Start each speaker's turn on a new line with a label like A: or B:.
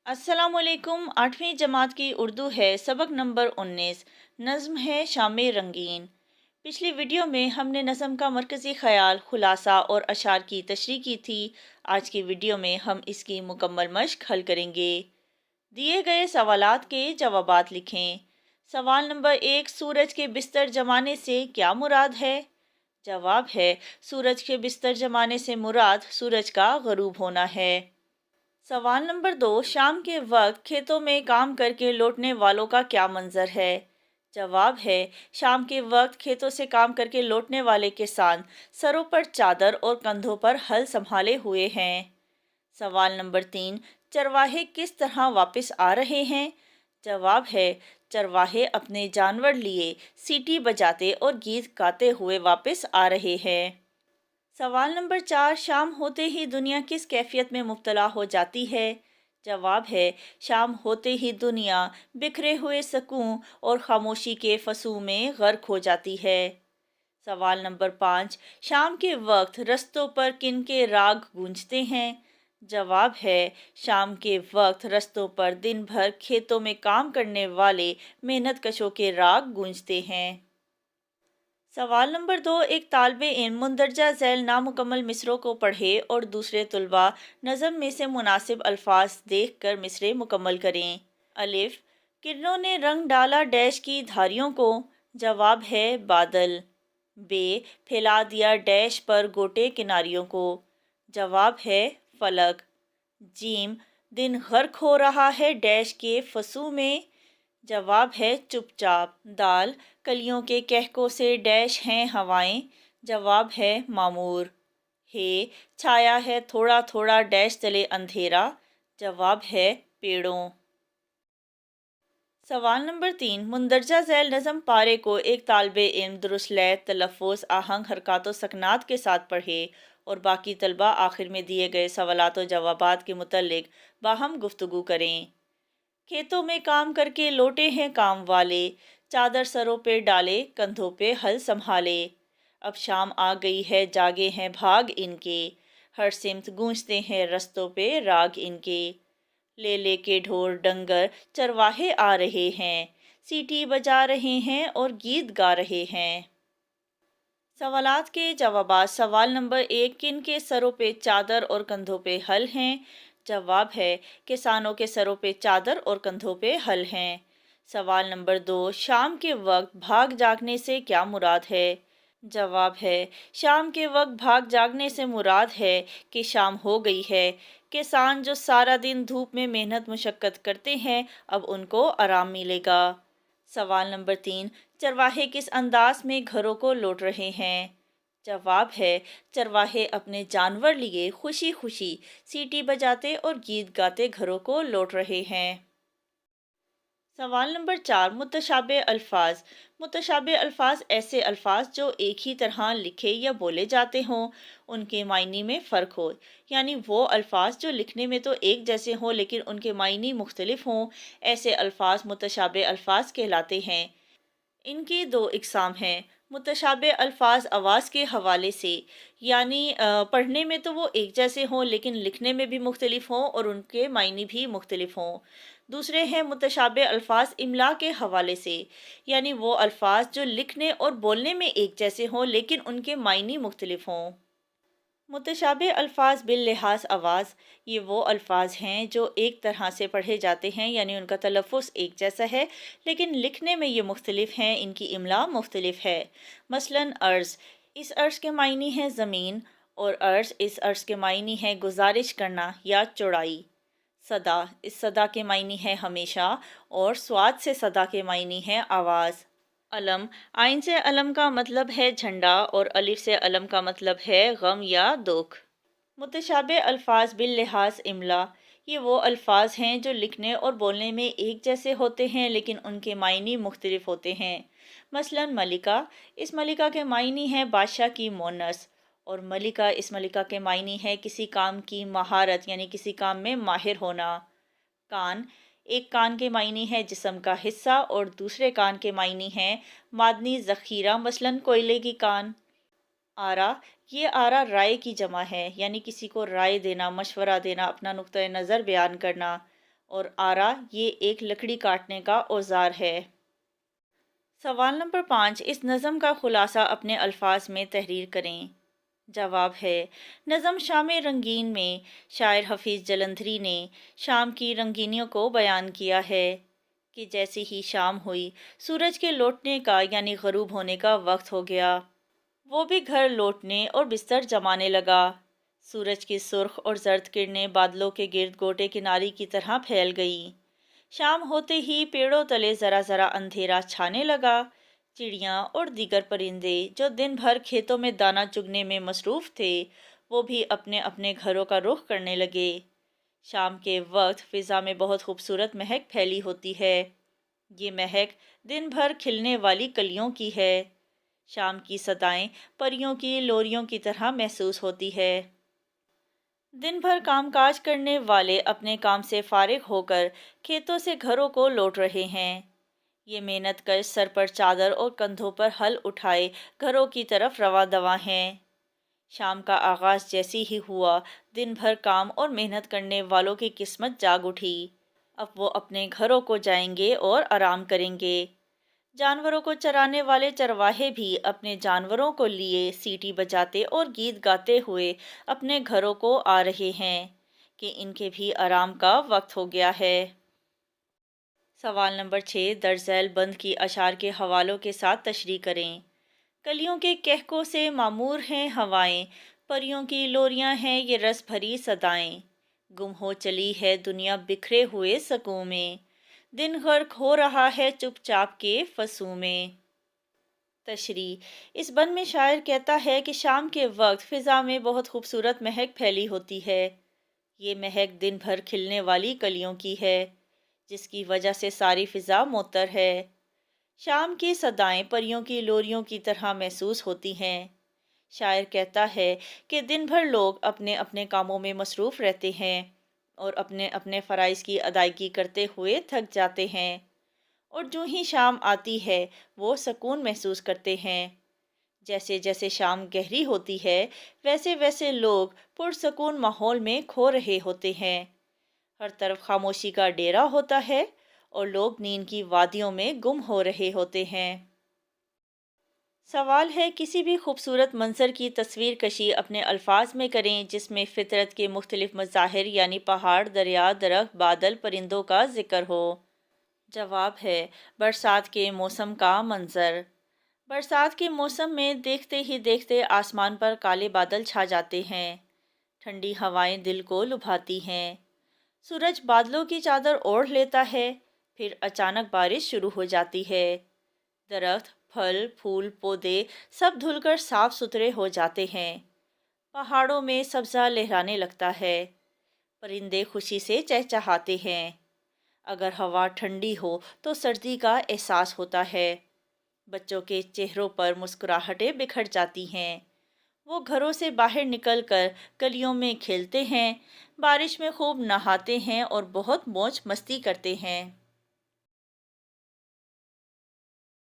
A: अस्सलाम वालेकुम। 8वीं जमात की उर्दू है, सबक नंबर 19। नज़्म है शाम रंगीन। पिछली वीडियो में हमने नज़्म का मरकज़ी ख़याल, खुलासा और अशार की तशरीह की थी। आज की वीडियो में हम इसकी मुकम्मल मश्क हल करेंगे। दिए गए सवालात के जवाबात लिखें। सवाल नंबर 1, सूरज के बिस्तर जमाने से क्या मुराद है? जवाब है, सूरज के बिस्तर जमाने से मुराद सूरज का ग़रूब होना है। सवाल नंबर 2, शाम के वक्त खेतों में काम करके लौटने वालों का क्या मंजर है? जवाब है, शाम के वक्त खेतों से काम करके लौटने वाले किसान सरों पर चादर और कंधों पर हल संभाले हुए हैं। सवाल नंबर 3, चरवाहे किस तरह वापस आ रहे हैं? जवाब है, चरवाहे अपने जानवर लिए सीटी बजाते और गीत गाते हुए वापस आ रहे हैं। सवाल नंबर 4, शाम होते ही दुनिया किस कैफियत में मुब्तला हो जाती है? जवाब है, शाम होते ही दुनिया बिखरे हुए सुकून और खामोशी के फसू में गर्क हो जाती है। सवाल नंबर 5, शाम के वक्त रस्तों पर किन के राग गूंजते हैं? जवाब है, शाम के वक्त रस्तों पर दिन भर खेतों में काम करने वाले मेहनत कशों के राग गूंजते हैं। सवाल नंबर 2, एक तालिबे इल्म मुंदरजा झैल नामुकम्मल मिसरों को पढ़े और दूसरे तुलबा नज़म में से मुनासिब अल्फाज देख कर मिसरे मुकम्मल करें। अलिफ, किरणों ने रंग डाला डैश की धारियों को। जवाब है, बादल। बे, फैला दिया डैश पर गोटे किनारियों को। जवाब है, फलक। जीम, दिन गर्क हो रहा है डैश के फसू में। जवाब है, चुपचाप। दाल, कलियों के कहकों से डैश हैं हवाएं। जवाब है, मामूर। हे, छाया है थोड़ा थोड़ा डैश तले अंधेरा। जवाब है, पेड़ों। सवाल नंबर 3, मुंदरजा झैल नज़म पारे को एक तालिबे इल्म दुरुस्त लय, तलफ़्फ़ुज़, आहंग, हरकत व सकनात के साथ पढ़े और बाकी तलबा आखिर में दिए गए सवालात व जवाबात के मुतल्लिक बाहम गुफ्तगू करें। खेतों में काम करके लौटे हैं काम वाले, चादर सरों पे डाले, कंधों पे हल संभाले। अब शाम आ गई है, जागे हैं भाग इनके, हर सिमत गूंजते हैं रस्तों पे राग इनके। ले के ढोर डंगर चरवाहे आ रहे हैं, सीटी बजा रहे हैं और गीत गा रहे हैं। सवालात के जवाबात। सवाल नंबर 1, किन के सरों पे चादर और कंधों पे हल हैं? जवाब है, किसानों के सरों पे चादर और कंधों पे हल हैं। सवाल नंबर 2, शाम के वक्त भाग जागने से क्या मुराद है? जवाब है, शाम के वक्त भाग जागने से मुराद है कि शाम हो गई है। किसान जो सारा दिन धूप में मेहनत मुशक्कत करते हैं, अब उनको आराम मिलेगा। सवाल नंबर 3, चरवाहे किस अंदाज में घरों को लौट रहे हैं? जवाब है, चरवाहे अपने जानवर लिए खुशी खुशी सीटी बजाते और गीत गाते घरों को लौट रहे हैं। सवाल नंबर 4, मुतशाबे अल्फाज। मुतशाबे अल्फाज ऐसे अल्फाज जो एक ही तरह लिखे या बोले जाते हों, उनके मायने में फ़र्क हो, यानी वो अल्फाज जो लिखने में तो एक जैसे हों लेकिन उनके मायने मुख्तलिफ हों, ऐसे अल्फाज मुतशाबे अल्फाज कहलाते हैं। इनकी दो इकसाम हैं। मुतशाबे अल्फाज आवाज़ के हवाले से, यानी पढ़ने में तो वो एक जैसे हों लेकिन लिखने में भी मुख्तलिफ हों और उनके मायने भी मुख्तलिफ हों। दूसरे हैं मुतशाबे अल्फाज इमला के हवाले से, यानी वो अल्फाज जो लिखने और बोलने में एक जैसे हों लेकिन उनके मायने मुख्तलिफ हों। मुतशाबे अल्फाज बिल लिहाज आवाज़, ये वो अल्फाज हैं जो एक तरह से पढ़े जाते हैं, यानी उनका तलफ़्फ़ुज़ एक जैसा है लेकिन लिखने में ये मुख्तलिफ हैं, इनकी इमला मुख्तलिफ है। मसलन अर्ज़, इस अर्ज़ के मायने हैं ज़मीन, और अर्ज़, इस अर्ज़ के मायने हैं गुजारिश करना या चौड़ाई। सदा, इस सदा के मायने हैं हमेशा, और स्वाद से सदा के मायने हैं आवाज़। अलम, आइन से अलम का मतलब है झंडा और अलिफ से अलम का मतलब है गम या दुख। मुतशाबे अल्फाज बिल लिहाज इमला, ये वो अल्फाज हैं जो लिखने और बोलने में एक जैसे होते हैं लेकिन उनके मायने मुख्तलिफ होते हैं। मसलन मलिका, इस मलिका के मायने हैं बादशाह की मोनस, और मलिका, इस मलिका के मायने हैं किसी काम की महारत, यानी किसी काम में माहिर होना। कान, एक कान के मायने है जिस्म का हिस्सा और दूसरे कान के मायने हैं मादनी ज़ख़ीरा, मसलन कोयले की कान। आरा, ये आरा राय की जमा है, यानी किसी को राय देना, मशवरा देना, अपना नुक्ता नज़र बयान करना। اور آرا یہ ایک لکڑی کاٹنے کا اوزار ہے۔ سوال نمبر 5، اس نظم کا خلاصہ اپنے الفاظ میں تحریر کریں۔ جواب ہے، نظم شام رنگین میں شاعر حفیظ جلندھری نے شام کی رنگینیوں کو بیان کیا ہے کہ جیسے ہی شام ہوئی، سورج کے لوٹنے کا یعنی غروب ہونے کا وقت ہو گیا۔ وہ بھی گھر لوٹنے اور بستر جمانے لگا۔ سورج کی سرخ اور زرد کرنیں بادلوں کے گرد گوٹے کناری کی طرح پھیل گئیں۔ شام ہوتے ہی پیڑوں تلے ذرا ذرا اندھیرا چھانے لگا۔ چڑیاں اور دیگر پرندے جو دن بھر کھیتوں میں دانہ چگنے میں مصروف تھے، وہ بھی اپنے اپنے گھروں کا رخ کرنے لگے۔ شام کے وقت فضا میں بہت خوبصورت مہک پھیلی ہوتی ہے۔ یہ مہک دن بھر کھلنے والی کلیوں کی ہے۔ شام کی صدائیں پریوں کی لوریوں کی طرح محسوس ہوتی ہے۔ دن بھر کام کاج کرنے والے اپنے کام سے فارغ ہو کر کھیتوں سے گھروں کو لوٹ رہے ہیں۔ یہ محنت کر سر پر چادر اور کندھوں پر ہل اٹھائے گھروں کی طرف رواں دواں ہیں۔ شام کا آغاز جیسی ہی ہوا، دن بھر کام اور محنت کرنے والوں کی قسمت جاگ اٹھی۔ اب وہ اپنے گھروں کو جائیں گے اور آرام کریں گے۔ جانوروں کو چرانے والے چرواہے بھی اپنے جانوروں کو لیے سیٹی بجاتے اور گیت گاتے ہوئے اپنے گھروں کو آ رہے ہیں کہ ان کے بھی آرام کا وقت ہو گیا ہے۔ سوال نمبر 6، درج ذیل بند کی اشعار کے حوالوں کے ساتھ تشریح کریں۔ کلیوں کے کہکوں سے معمور ہیں ہوائیں، پریوں کی لوریاں ہیں یہ رس بھری صدائیں۔ گم ہو چلی ہے دنیا بکھرے ہوئے سکوں میں، دن غرق ہو رہا ہے چپ چاپ کے فصوں میں۔ تشریح، اس بند میں شاعر کہتا ہے کہ شام کے وقت فضا میں بہت خوبصورت مہک پھیلی ہوتی ہے۔ یہ مہک دن بھر کھلنے والی کلیوں کی ہے، جس کی وجہ سے ساری فضا معطر ہے۔ شام کی صدائیں پریوں کی لوریوں کی طرح محسوس ہوتی ہیں۔ شاعر کہتا ہے کہ دن بھر لوگ اپنے اپنے کاموں میں مصروف رہتے ہیں اور اپنے اپنے فرائض کی ادائیگی کرتے ہوئے تھک جاتے ہیں، اور جو ہی شام آتی ہے وہ سکون محسوس کرتے ہیں۔ جیسے جیسے شام گہری ہوتی ہے، ویسے ویسے لوگ پرسکون ماحول میں کھو رہے ہوتے ہیں۔ ہر طرف خاموشی کا ڈیرا ہوتا ہے اور لوگ نیند کی وادیوں میں گم ہو رہے ہوتے ہیں۔ سوال ہے، کسی بھی خوبصورت منظر کی تصویر کشی اپنے الفاظ میں کریں جس میں فطرت کے مختلف مظاہر یعنی پہاڑ، دریا، درخت، بادل، پرندوں کا ذکر ہو۔ جواب ہے، برسات کے موسم کا منظر۔ برسات کے موسم میں دیکھتے ہی دیکھتے آسمان پر کالے بادل چھا جاتے ہیں۔ ٹھنڈی ہوائیں دل کو لبھاتی ہیں۔ سورج بادلوں کی چادر اوڑھ لیتا ہے، پھر اچانک بارش شروع ہو جاتی ہے۔ درخت، پھل، پھول، پودے سب دھل کر صاف ستھرے ہو جاتے ہیں۔ پہاڑوں میں سبزہ لہرانے لگتا ہے۔ پرندے خوشی سے چہچہاتے ہیں۔ اگر ہوا ٹھنڈی ہو تو سردی کا احساس ہوتا ہے۔ بچوں کے چہروں پر مسکراہٹیں بکھر جاتی ہیں۔ وہ گھروں سے باہر نکل کر گلیوں میں کھیلتے ہیں، بارش میں خوب نہاتے ہیں اور بہت موج مستی کرتے ہیں۔